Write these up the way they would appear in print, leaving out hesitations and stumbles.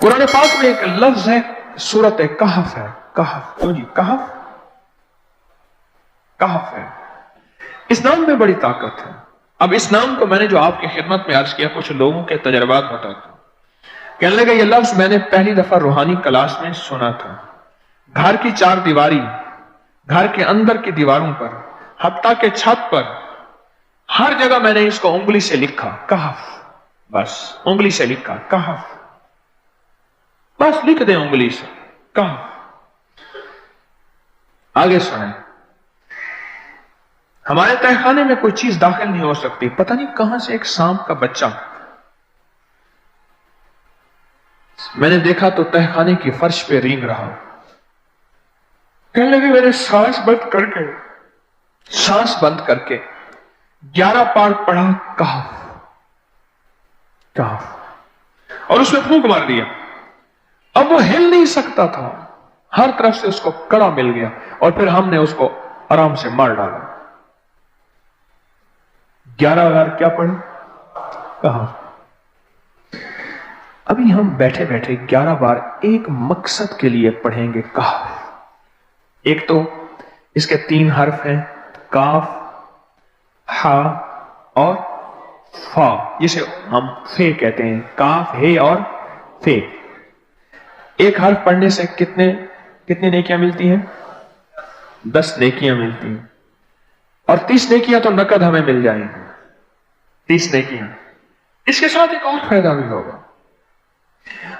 कुरान पाक में एक लफ्ज है, सूरत कहफ है। कहफ, क्यों जी? कहफ, कहफ है। इस नाम में बड़ी ताकत है। अब इस नाम को मैंने जो आपकी खिदमत में अर्ज किया, कुछ लोगों के तजर्बात बताता हूं। कहने लगे ये लफ्ज मैंने पहली दफा रूहानी क्लास में सुना था। घर की चार दीवारी, घर के अंदर की दीवारों पर, हत्ता के छत पर, हर जगह मैंने इसको उंगली से लिखा, कहफ। बस उंगली से लिखा, कहफ। बस लिख दे उंगली से, कहफ। आगे सुने, हमारे तहखाने में कोई चीज दाखिल नहीं हो सकती। पता नहीं कहां से एक सांप का बच्चा मैंने देखा तो तहखाने की फर्श पे रेंग रहा। कहने लगे मैंने सांस बंद करके 11 पार पढ़ा, कहफ कहफ, और उसमें फूंक मार दिया। अब वो हिल नहीं सकता था, हर तरफ से उसको कड़ा मिल गया, और फिर हमने उसको आराम से मार डाला। 11 बार क्या पढ़े? कहफ। अभी हम बैठे बैठे 11 बार एक मकसद के लिए पढ़ेंगे, कहफ। एक तो इसके 3 हर्फ हैं, काफ, हा और फा, जिसे हम फे कहते हैं। काफ, हे और फे। एक हर्फ पढ़ने से कितनी नेकियां मिलती हैं? 10 नेकियां मिलती हैं, और 30 नेकियां तो नकद हमें मिल जाएंगी। 30 नेकियां। इसके साथ एक और फायदा भी होगा।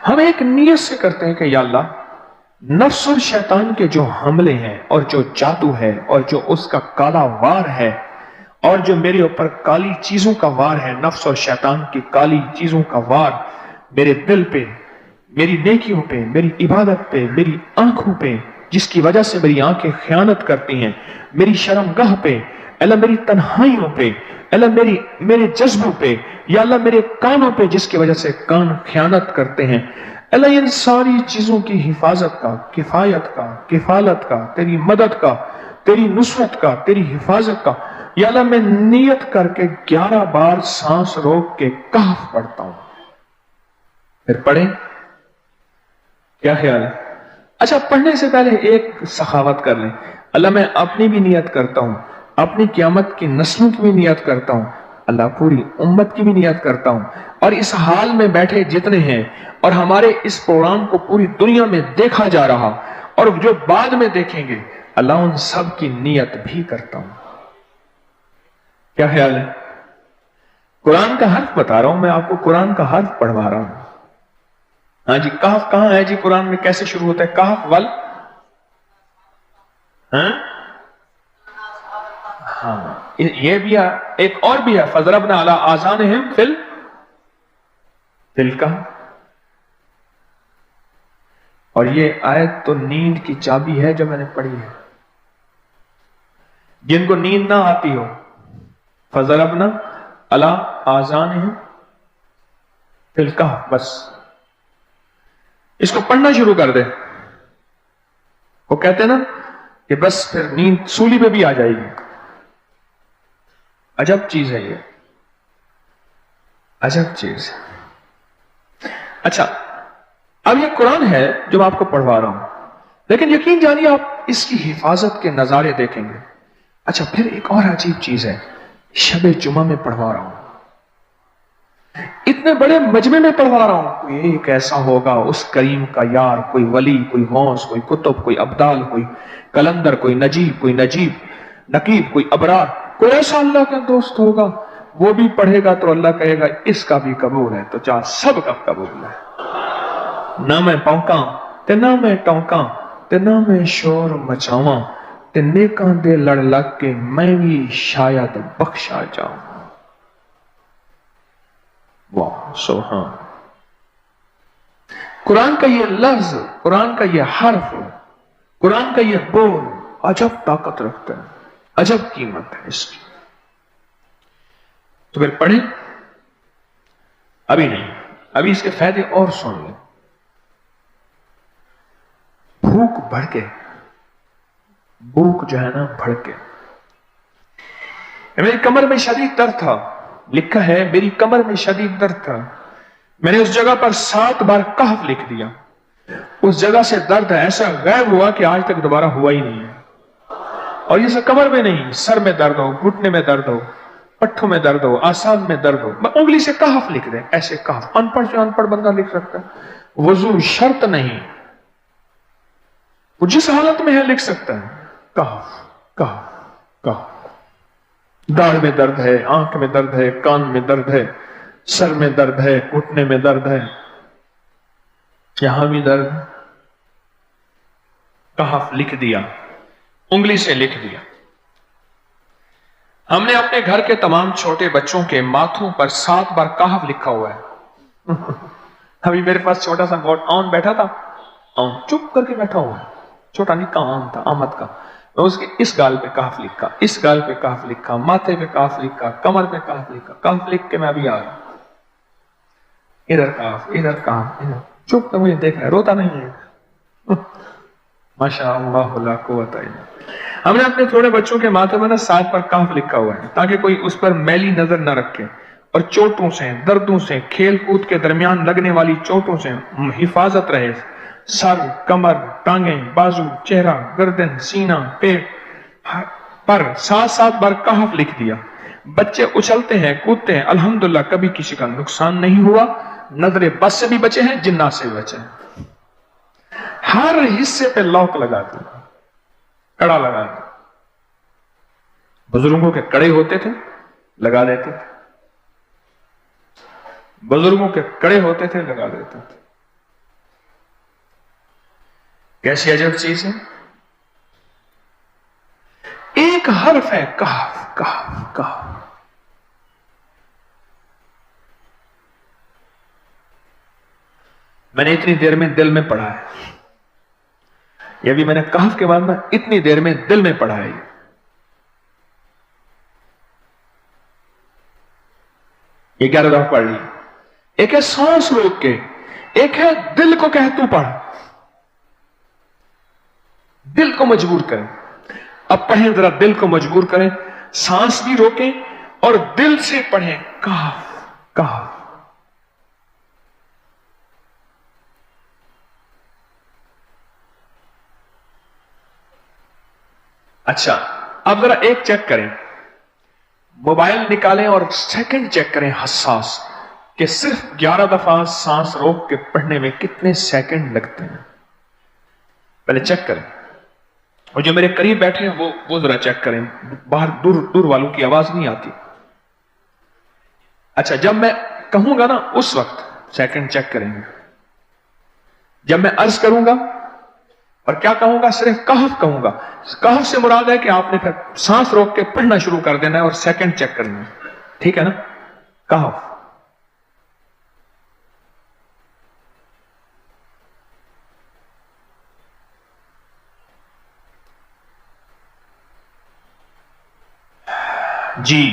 हम एक नियत से करते हैं कि या अल्लाह, नफ्स और शैतान के जो हमले हैं और जो जादू है और जो उसका काला वार है और जो मेरे ऊपर काली चीजों का वार है, नफ्स और शैतान की काली चीजों का वार मेरे दिल पे, मेरी नेकियों पे, मेरी इबादत पे, मेरी आंखों पे, जिसकी वजह से मेरी आंखें खयानत करती हैं, मेरी शर्मगाह पे, अल्लाह मेरी तन्हाइयों पे, अल्लाह मेरे जज्बों पे, या अल्लाह मेरे कानों पे, जिसकी वजह से कान खयानत करते हैं, अल्लाह इन सारी चीजों की हिफाजत का, किफायत का, किफालत का, तेरी मदद का, तेरी नुसरत का, तेरी हिफाजत का, या अल्लाह मैं नियत करके 11 बार सांस रोक के कहफ पढ़ता हूं। फिर पढ़ें, क्या ख्याल है? अच्छा, पढ़ने से पहले एक सखावत कर लें। अल्लाह मैं अपनी भी नियत करता हूं, अपनी क़यामत की नस्लों की भी नियत करता हूं, अल्लाह पूरी उम्मत की भी नियत करता हूं, और इस हाल में बैठे जितने हैं और हमारे इस प्रोग्राम को पूरी दुनिया में देखा जा रहा और जो बाद में देखेंगे, अल्लाह उन सब की नियत भी करता हूं। क्या ख्याल है? कुरान का हर्फ बता रहा हूं मैं आपको, कुरान का हर्फ पढ़वा रहा हूं। हाँ जी, कहफ कहां है जी कुरान में? कैसे शुरू होता है कहफ? वल, हाँ, ये भी है, एक और भी है, फज़रबना अला आज़ानिहिम फिल कहफ। और ये आयत तो नींद की चाबी है जो मैंने पढ़ी है। जिनको नींद ना आती हो, फज़रबना अला आज़ानिहिम फिल कहफ, बस इसको पढ़ना शुरू कर दे। वो कहते हैं ना कि बस फिर नींद सूली पे भी आ जाएगी। अजब चीज है ये, अजब चीज। अच्छा, अब ये कुरान है जो मैं आपको पढ़वा रहा हूं, लेकिन यकीन जानिए आप इसकी हिफाजत के नजारे देखेंगे। अच्छा, फिर एक और अजीब चीज है, शबे जुमा में पढ़वा रहा हूं, इतने बड़े मजमे में पढ़वा रहा हूं। कोई एक ऐसा होगा उस करीम का यार, कोई वली, कोई गौस, कोई कुतुब, कोई अब्दाल, कोई कलंदर, कोई नजीब, कोई नकीब, कोई अबरार, कोई ऐसा अल्लाह का दोस्त होगा, वो भी पढ़ेगा तो अल्लाह कहेगा इसका भी कबूल है, तो चाह सब का कबूल है। ना मैं पौंका ते ना मैं टौंका ते ना मैं शोर मचावा ते नेकां दे लड़ लग के मैं भी शायद बख्शा जाऊं। वाह सुभान। कुरान का ये लफ्ज, कुरान का ये हर्फ, कुरान का ये बोल अजब ताकत रखता है, अजब कीमत है इसकी। तो फिर पढ़े, अभी नहीं, अभी इसके फायदे और सुन लो। भूख बढ़ के, भूख जो है ना बढ़ के, मेरी कमर में शदीद दर्द था, लिखा है मेरी कमर में शदीद दर्द था, मैंने उस जगह पर 7 बार कहफ लिख दिया। उस जगह से दर्द ऐसा गायब हुआ कि आज तक दोबारा हुआ ही नहीं है। और ये सब कमर में नहीं, सर में दर्द हो, घुटने में दर्द हो, पट्ठों में दर्द हो, आसान में दर्द हो, उंगली से कहफ लिख दे, ऐसे कहफ। अनपढ़ से अनपढ़ बंदा लिख सकता है। वजू शर्त नहीं, वो जिस हालत में है लिख सकता है। कहफ कहफ कहफ। दाढ़ में दर्द है, आंख में दर्द है, कान में दर्द है, सर में दर्द है, घुटने में दर्द है, यहां भी दर्द। कहफ लिख दिया, उंगली से लिख दिया। हमने अपने घर के तमाम छोटे बच्चों के माथों पर 7 बार कहफ लिखा हुआ है। अभी मेरे पास छोटा सा गॉड ऑन बैठा था, ऑन चुप करके बैठा हुआ है, छोटा निक्का आम था, आमद का। मैं उसके इस गाल पे कहफ लिखा, इस गाल पे कहफ लिखा, माथे पे कहफ लिखा, कमर पे कहफ लिखा। कहफ लिख के मैं अभी आ रहा, इधर कहफ, इधर कहफ, इधर चुप कर मुझे देख रहा है, रोता नहीं है। माशाअल्लाह ला कुव्वता इल्ला बिल्लाह। हमने अपने थोड़े बच्चों के माथे में ना 7 बार कहफ लिखा हुआ है, ताकि कोई उस पर मैली नजर न रखे और चोटों से, दर्दों से, खेल कूद के दरमियान लगने वाली चोटों से हिफाजत रहे। सर, कमर, टांगें, बाजू, चेहरा, गर्दन, सीना, पेट पर 7-7 बार कहफ लिख दिया। बच्चे उछलते हैं, कूदते हैं, अल्हम्दुलिल्लाह कभी किसी का नुकसान नहीं हुआ। नजरे बस से भी बचे हैं, जिन्नात से भी बचे हैं। हर हिस्से पे लॉक लगा दिया, कड़ा लगा दिया। बुजुर्गों के कड़े होते थे, लगा देते थे। बुजुर्गों के कड़े होते थे, लगा देते थे। कैसी अजब चीज है। एक हर्फ है कहफ कहफ कहफ। मैंने इतनी देर में दिल में पढ़ा है, ये भी मैंने कहफ के बाद में इतनी देर में दिल में पढ़ा है। ये 11 दफा पढ़ ली। एक है सांस रोक के, एक है दिल को कह तू पढ़, दिल को मजबूर करें। अब पढ़ें, जरा दिल को मजबूर करें, सांस भी रोकें और दिल से पढ़ें कहफ कहफ। अच्छा, अब जरा एक चेक करें, मोबाइल निकालें और सेकंड चेक करें हसास, कि सिर्फ 11 दफा सांस रोक के पढ़ने में कितने सेकंड लगते हैं। पहले चेक करें, और जो मेरे करीब बैठे हैं वो जरा चेक करें, बाहर दूर दूर वालों की आवाज नहीं आती। अच्छा, जब मैं कहूंगा ना उस वक्त सेकंड चेक करेंगे। जब मैं अर्ज करूंगा और क्या कहूंगा, सिर्फ कहफ कहूंगा। कहफ से मुराद है कि आपने फिर सांस रोक के पढ़ना शुरू कर देना है और सेकंड चेक करना है, ठीक है ना। कहफ। जी,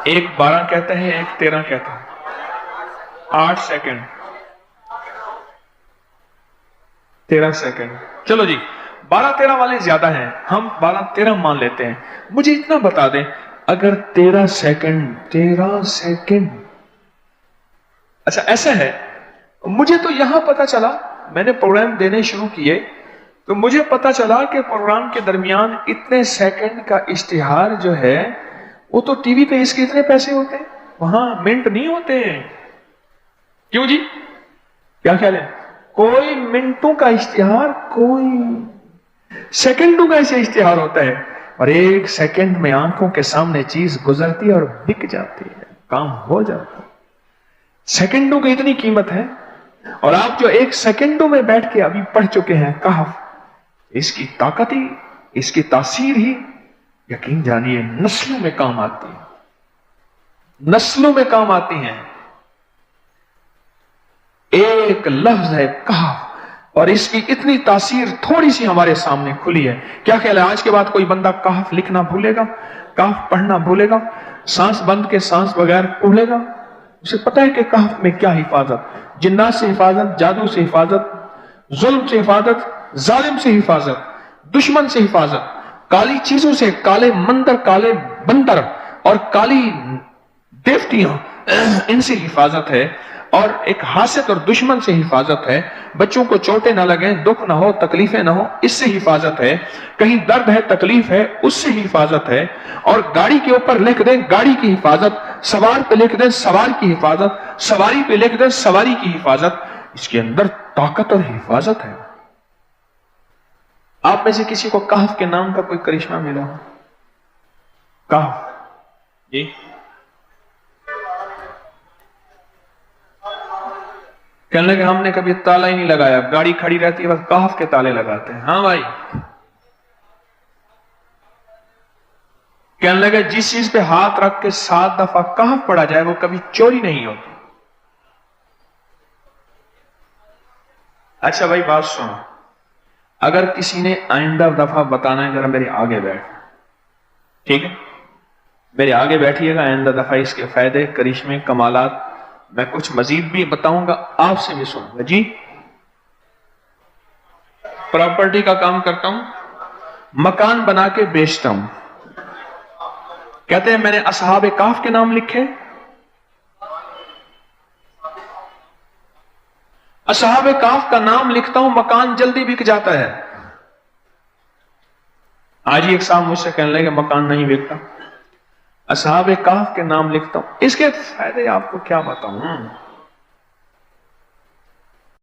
एक 12 कहते हैं, एक 13 कहते हैं। 8 सेकंड, 13 सेकंड। चलो जी, 12-13 वाले ज्यादा हैं, हम 12-13 मान लेते हैं। मुझे इतना बता दें, अगर 13 सेकंड, अच्छा ऐसा है, मुझे तो यहां पता चला, मैंने प्रोग्राम देने शुरू किए तो मुझे पता चला कि प्रोग्राम के दरमियान इतने सेकंड का इश्तिहार जो है, वो तो टीवी पे इसके इतने पैसे होते हैं, वहां मिनट नहीं होते हैं। क्यों जी, क्या ख्याल है? कोई मिनटों का इश्तिहार, कोई सेकंडों का ऐसे इश्तिहार होता है, और 1 सेकंड में आंखों के सामने चीज गुजरती है और बिक जाती है, काम हो जाता है। सेकंडों की इतनी कीमत है, और आप जो 1 सेकंडों में बैठ के अभी पढ़ चुके हैं कहफ, इसकी ताकत ही, इसकी तासीर ही, यकीन जानिए नस्लों में काम आती है, नस्लों में काम आती हैं। एक लफ्ज है कहफ, और इसकी इतनी तासीर थोड़ी सी हमारे सामने खुली है। क्या ख्याल है, आज के बाद कोई बंदा कहफ लिखना भूलेगा, कहफ पढ़ना भूलेगा, सांस बंद के सांस बगैर भूलेगा? उसे पता है कि कहफ में क्या हिफाजत, जिन्नात से हिफाजत, जादू से हिफाजत, जुल्म से हिफाजत, जालिम से हिफाजत, दुश्मन से हिफाजत, काली चीजों से, काले मंदर, काले बंदर اور کالی دیوتیاں ان سے حفاظت ہے، اور ایک حاسد اور دشمن سے حفاظت ہے، بچوں کو چوٹیں نہ لگیں، دکھ نہ ہو، تکلیفیں نہ ہو، اس سے حفاظت ہے، کہیں درد ہے، تکلیف ہے، اس سے حفاظت ہے، اور گاڑی کے اوپر لکھ دیں گاڑی کی حفاظت، سوار پہ لکھ دیں سوار کی حفاظت، سواری پہ لکھ دیں سواری کی حفاظت، اس کے اندر طاقت اور حفاظت ہے۔ آپ میں سے کسی کو کہف کے نام کا کوئی کرشمہ ملا ہو؟ کہف، جی کہنے لگے ہم نے کبھی تالا ہی نہیں لگایا، گاڑی کھڑی رہتی ہے بس کہف کے تالے لگاتے ہیں۔ ہاں بھائی، کہنے لگے جس چیز پہ ہاتھ رکھ کے 7 دفعہ کہف پڑا جائے وہ کبھی چوری نہیں ہوتی۔ اچھا بھائی بات سنو، اگر کسی نے آئندہ دفعہ بتانا ہے ذرا میرے آگے بیٹھ، ٹھیک ہے، میرے آگے بیٹھیے گا، آئندہ دفعہ اس کے فائدے، کرشمے، کمالات میں کچھ مزید بھی بتاؤں گا، آپ سے بھی سنوں گا۔ جی پراپرٹی کا کام کرتا ہوں، مکان بنا کے بیچتا ہوں، کہتے ہیں میں نے اصحاب کہف کے نام لکھے، اصحاب کہف کا نام لکھتا ہوں، مکان جلدی بک جاتا ہے۔ آج ہی ایک صاحب مجھ سے کہنے لگے مکان نہیں بکتا، اصحاب کہف کے نام لکھتا ہوں، اس کے فائدے آپ کو کیا بتاؤں،